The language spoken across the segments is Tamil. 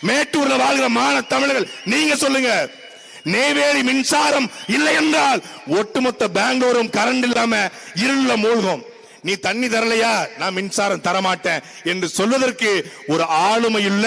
மேட்டூர்ல வாழ்கிற மான தமிழர்கள் நீங்க சொல்லுங்க. நெய்வேலி மின்சாரம் இல்லை என்றால் ஒட்டுமொத்த பெங்களூரும் கரண்ட் இல்லாம இருள மூழ்கும். நீ தண்ணி தரலையா, நான் மின்சாரம் தரமாட்டேன் என்று சொல்வதற்கு ஒரு ஆளுமை இல்ல,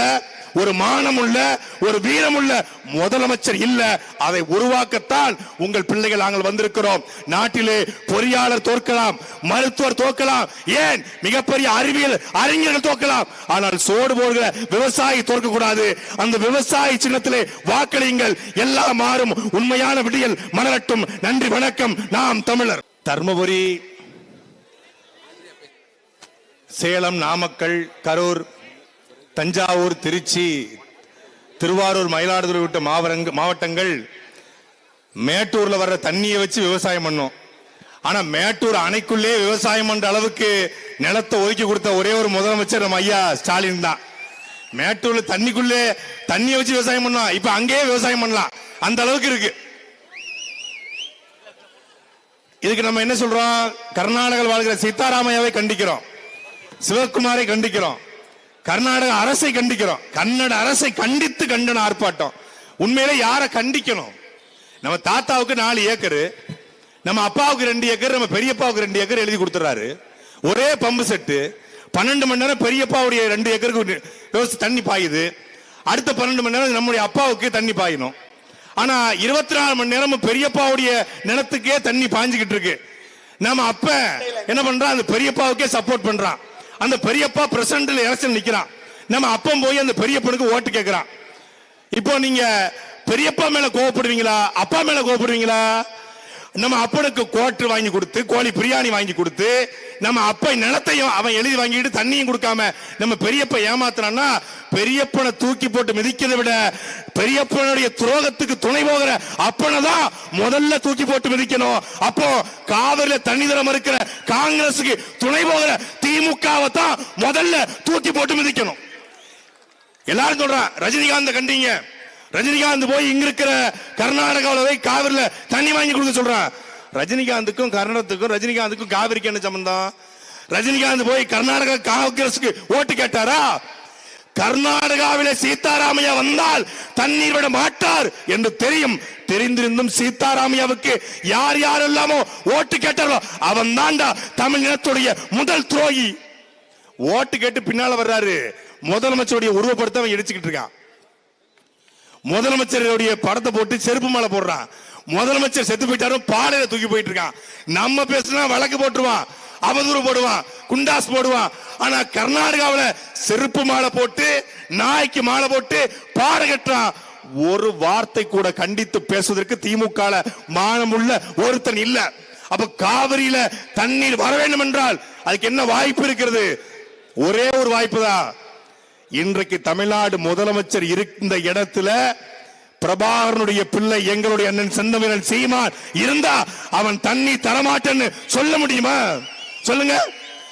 ஒரு மானமுள்ள, ஒரு வீரமுள்ள முதலமைச்சர் இல்ல. அதை உருவாக்கத்தான் உங்கள் பிள்ளைகள் நாங்கள் வந்திருக்கிறோம். நாட்டிலே பொறியாளர் தோற்கலாம், மருத்துவர் தோற்கலாம், ஏன் மிகப்பெரிய அறிவியல் அறிஞர்கள் தோற்கலாம், ஆனால் சோடு போடுகிற விவசாயி தோற்க கூடாது. அந்த விவசாயி சின்னத்திலே வாக்களியுங்கள், எல்லாம் மாறும். உண்மையான விடியல் மலரட்டும். நன்றி, வணக்கம். நாம் தமிழர். தர்மபுரி, சேலம், நாமக்கல், கரூர், தஞ்சாவூர், திருச்சி, திருவாரூர், மயிலாடுதுறை விட்ட மாவட்டங்கள் மேட்டூர்ல வர்ற தண்ணியை வச்சு விவசாயம் பண்ணும். ஆனா மேட்டூர் அணைக்குள்ளே விவசாயம் பண்ற அளவுக்கு நிலத்தை ஒதுக்கி கொடுத்த ஒரே ஒரு முதலமைச்சர் நம்ம ஐயா ஸ்டாலின் தான். மேட்டூர்ல தண்ணிக்குள்ளே தண்ணியை வச்சு விவசாயம் பண்ணலாம், இப்ப அங்கேயே விவசாயம் பண்ணலாம், அந்த அளவுக்கு இருக்கு. இதுக்கு நம்ம என்ன சொல்றோம்? கர்நாடகாவில் வாழ்கிற சீதாராமையாவை கண்டிக்கிறோம், சிவகுமாரை கண்டிக்கிறோம், கர்நாடக அரசை கண்டிக்கிறோம். கன்னட அரசை கண்டித்து கண்டன ஆர்ப்பாட்டம். உண்மையிலே யாரை கண்டிக்கணும்? நம்ம தாத்தாவுக்கு 4 ஏக்கர், நம்ம அப்பாவுக்கு 2 ஏக்கர், நம்ம பெரியப்பாவுக்கு 2 ஏக்கர் எழுதி கொடுத்துறாரு. ஒரே பம்பு செட்டு, 12 மணி நேரம் பெரியப்பாவுடைய 2 ஏக்கருக்கு தண்ணி பாயுது. அடுத்த 12 மணி நேரம் நம்முடைய அப்பாவுக்கு தண்ணி பாயணும். ஆனா 24 மணி நேரம் பெரியப்பாவுடைய நிலத்துக்கே தண்ணி பாஞ்சுக்கிட்டு இருக்கு. நம்ம அப்ப என்ன பண்றான்? அந்த பெரியப்பாவுக்கே சப்போர்ட் பண்றான். அந்த பெரியப்பா பிரசிடன்ட்ல எலெக்ஷன் நிக்கிறான். நம்ம அப்பம் போய் அந்த பெரியப்பனுக்கு ஓட்டு கேட்கிறான். இப்போ நீங்க பெரியப்பா மேல கோவப்படுவீங்களா, அப்பா மேல கோவப்படுவீங்களா? நம்ம அப்பனுக்கு கோட்டு வாங்கி கொடுத்து, கோழி பிரியாணி வாங்கி கொடுத்து, நம்ம அப்பா நிலத்தையும் அவன் எழுதி வாங்கிட்டு தண்ணியும் கொடுக்காம நம்ம பெரியப்ப ஏமாத்தினா, பெரியப்பனை தூக்கி போட்டு மிதிக்கிறதை விட பெரியப்பனுடைய துரோகத்துக்கு துணை போகிற அப்பனை தான் முதல்ல தூக்கி போட்டு மிதிக்கணும். அப்போ காவிரியில தண்ணி தர மறுக்கிற காங்கிரசுக்கு துணை போகிற திமுகவை தான் முதல்ல தூக்கி போட்டு மிதிக்கணும். எல்லாரும் சொல்றான் ரஜினிகாந்த் கண்டீங்க, ரஜினிகாந்த் போய் இங்க இருக்கிற கர்நாடகாவில் போய் காவிரியில தண்ணி வாங்கி கொடுக்க சொல்றான். ரஜினிகாந்துக்கும் கர்நாடகத்துக்கும் ரஜினிகாந்துக்கும் காவிரிக்கு என்ன சம்பந்தம்? ரஜினிகாந்த் போய் கர்நாடகா காங்கிரசுக்கு ஓட்டு கேட்டாரா? கர்நாடகாவிலே சீதாராமையா வந்தால் தண்ணீர் விட மாட்டார் என்று தெரியும். தெரிந்திருந்தும் சீதாராமையாவுக்கு யார் யாரெல்லாமோ ஓட்டு கேட்டாரோ அவன் தாண்டா தமிழ்நாட்டுடைய முதல் துரோகி. ஓட்டு கேட்டு பின்னால வர்றாரு, முதலமைச்சருடைய உருவப்படுத்த அவன் இடிச்சுக்கிட்டு இருக்கான். முதலமைச்சருடைய படத்தை போட்டு செருப்பு மாலை போடுறான். முதலமைச்சர் செத்து போயிட்டாரும் பாலையில தூக்கி போயிட்டு இருக்கான். நம்ம பேசினா வழக்கு போட்டுருவான், அவதூறு போடுவான், குண்டாஸ் போடுவான். ஆனா கர்நாடகாவில் செருப்பு மாலை போட்டு, நாய்க்கு மாலை போட்டு பாட கட்டுறான். ஒரு வார்த்தை கூட கண்டித்து பேசுவதற்கு திமுக மானமுள்ள ஒருத்தன் இல்ல. அப்ப காவிரியில தண்ணீர் வர வேண்டும் என்றால் அதுக்கு என்ன வாய்ப்பு இருக்கிறது? ஒரே ஒரு வாய்ப்பு தான். இன்றைக்கு தமிழ்நாடு முதலமைச்சர் இருந்த இடத்துல பிரபாகரனுடைய பிள்ளை எங்களுடைய அண்ணன் செந்தமிழன் சீமான் இருந்தா அவன் தண்ணி தரமாட்டேன்னு சொல்ல முடியுமா? சொல்லுங்க.